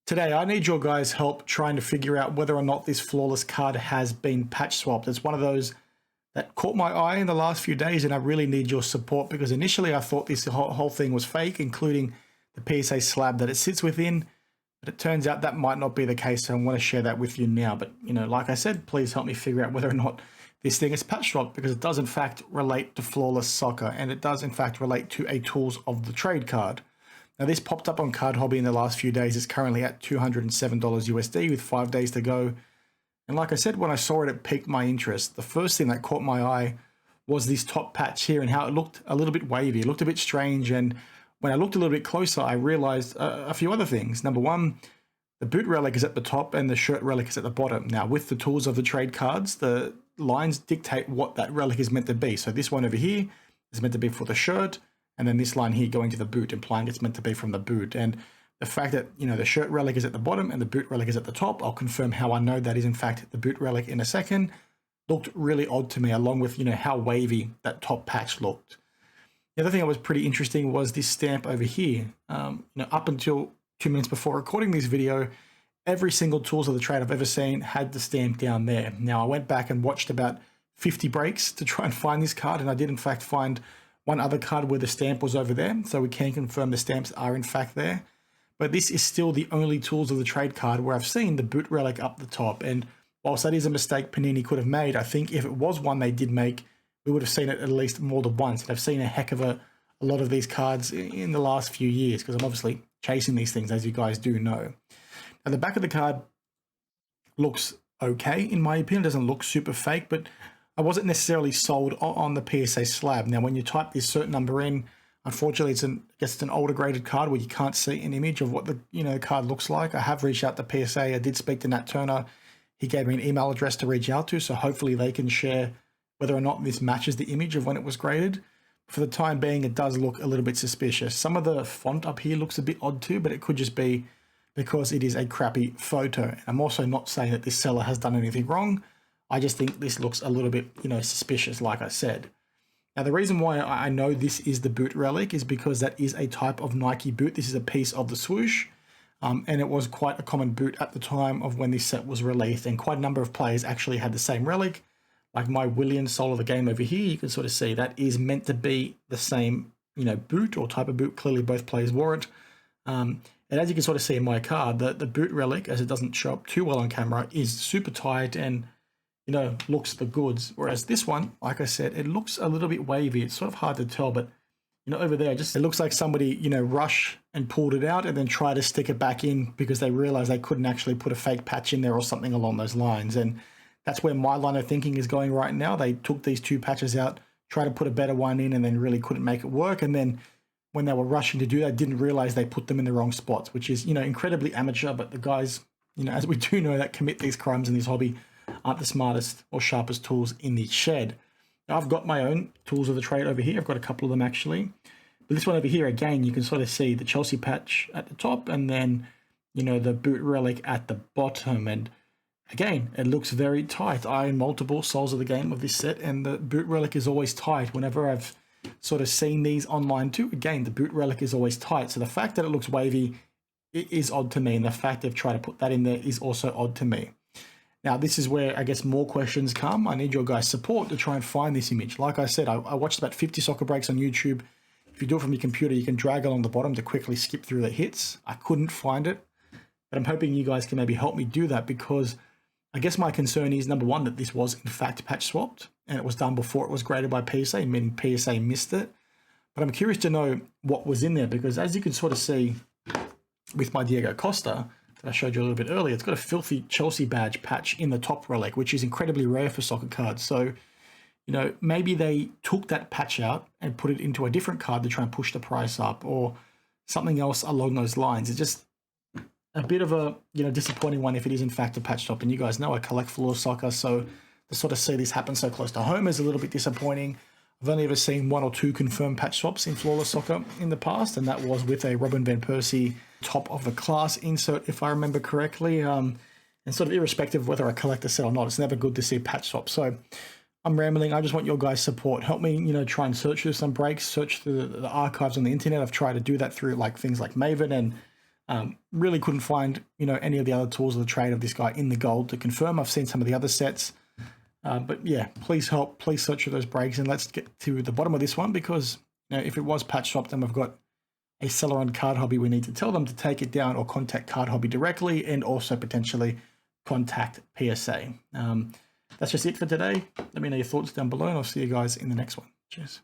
Today, I need your guys' help trying to figure out whether or not this flawless card has been patch swapped. It's one of those that caught my eye in the last few days, and I really need your support because initially I thought this whole thing was fake, including the PSA slab that it sits within. But it turns out that might not be the case, so I want to share that with you now. But, like I said, please help me figure out whether or not this thing is patch swapped, because it does in fact relate to Flawless Soccer, and it does in fact relate to a Tools of the Trade card. Now, this popped up on Card Hobby in the last few days. It's currently at $207 USD with 5 days to go. And like I said, when I saw it, it piqued my interest. The first thing that caught my eye was this top patch here and how it looked a little bit wavy. It looked a bit strange. And when I looked a little bit closer, I realized a few other things. Number one, the boot relic is at the top and the shirt relic is at the bottom. Now, with the Tools of the Trade cards, the lines dictate what that relic is meant to be. So this one over here is meant to be for the shirt, and then this line here going to the boot, implying it's meant to be from the boot. And the fact that, the shirt relic is at the bottom and the boot relic is at the top, I'll confirm how I know that is in fact the boot relic in a second, looked really odd to me, along with, how wavy that top patch looked. The other thing that was pretty interesting was this stamp over here. Up until 2 minutes before recording this video, every single Tools of the Trade I've ever seen had the stamp down there. Now, I went back and watched about 50 breaks to try and find this card, and I did in fact find one other card where the stamp was over there, so we can confirm the stamps are in fact there. But this is still the only Tools of the Trade card where I've seen the boot relic up the top. And whilst that is a mistake Panini could have made, I think if it was one they did make, we would have seen it at least more than once. And I've seen a heck of a lot of these cards in the last few years, because I'm obviously chasing these things, as you guys do know. Now, the back of the card looks okay, in my opinion. It doesn't look super fake, but I wasn't necessarily sold on the PSA slab. Now, when you type this certain number in, unfortunately, I guess it's an older graded card where you can't see an image of what the card looks like. I have reached out to PSA. I did speak to Nat Turner. He gave me an email address to reach out to, so hopefully they can share whether or not this matches the image of when it was graded. For the time being, it does look a little bit suspicious. Some of the font up here looks a bit odd too, but it could just be because it is a crappy photo. And I'm also not saying that this seller has done anything wrong. I just think this looks a little bit, suspicious, like I said. Now, the reason why I know this is the boot relic is because that is a type of Nike boot. This is a piece of the swoosh, and it was quite a common boot at the time of when this set was released, and quite a number of players actually had the same relic. Like my Williams Soul of the Game over here, you can sort of see that is meant to be the same, boot or type of boot. Clearly, both players wore it. And as you can sort of see in my card, the boot relic, as it doesn't show up too well on camera, is super tight and looks the goods. Whereas this one, like I said, it looks a little bit wavy. It's sort of hard to tell, but over there, it looks like somebody, rushed and pulled it out and then tried to stick it back in because they realized they couldn't actually put a fake patch in there or something along those lines. And that's where my line of thinking is going right now. They took these two patches out, tried to put a better one in, and then really couldn't make it work. And then when they were rushing to do that, didn't realize they put them in the wrong spots, which is, incredibly amateur. But the guys, as we do know, that commit these crimes in this hobby aren't the smartest or sharpest tools in the shed. Now, I've got my own Tools of the Trade over here. I've got a couple of them actually. But this one over here, again, you can sort of see the Chelsea patch at the top and then, the boot relic at the bottom. And again, it looks very tight. I own multiple Souls of the Game of this set, and the boot relic is always tight. Whenever I've sort of seen these online too, again, the boot relic is always tight. So the fact that it looks wavy, it is odd to me. And the fact they've tried to put that in there is also odd to me. Now, this is where I guess more questions come. I need your guys' support to try and find this image. Like I said, I watched about 50 soccer breaks on YouTube. If you do it from your computer, you can drag along the bottom to quickly skip through the hits. I couldn't find it, but I'm hoping you guys can maybe help me do that, because I guess my concern is, number one, that this was in fact patch swapped and it was done before it was graded by PSA, meaning PSA missed it. But I'm curious to know what was in there, because as you can sort of see with my Diego Costa, I showed you a little bit earlier, it's got a filthy Chelsea badge patch in the top relic, which is incredibly rare for soccer cards. So, maybe they took that patch out and put it into a different card to try and push the price up, or something else along those lines. It's just a bit of a, disappointing one if it is in fact a patch top. And you guys know I collect Flawless Soccer, so to sort of see this happen so close to home is a little bit disappointing. I've only ever seen 1 or 2 confirmed patch swaps in Flawless Soccer in the past, and that was with a Robin Van Persie top of the class insert, if I remember correctly. And sort of irrespective of whether I collect a set or not, it's never good to see a patch swap. So I'm rambling. I just want your guys' support. Help me, try and search through some breaks, search through the archives on the internet. I've tried to do that through things like Maven and Really couldn't find, any of the other tools of the trade of this guy in the gold to confirm. I've seen some of the other sets. But yeah, please search for those breaks, and let's get to the bottom of this one, because if it was patch swapped and we've got a seller on Card Hobby, we need to tell them to take it down or contact Card Hobby directly, and also potentially contact PSA. That's just it for today. Let me know your thoughts down below, and I'll see you guys in the next one. Cheers.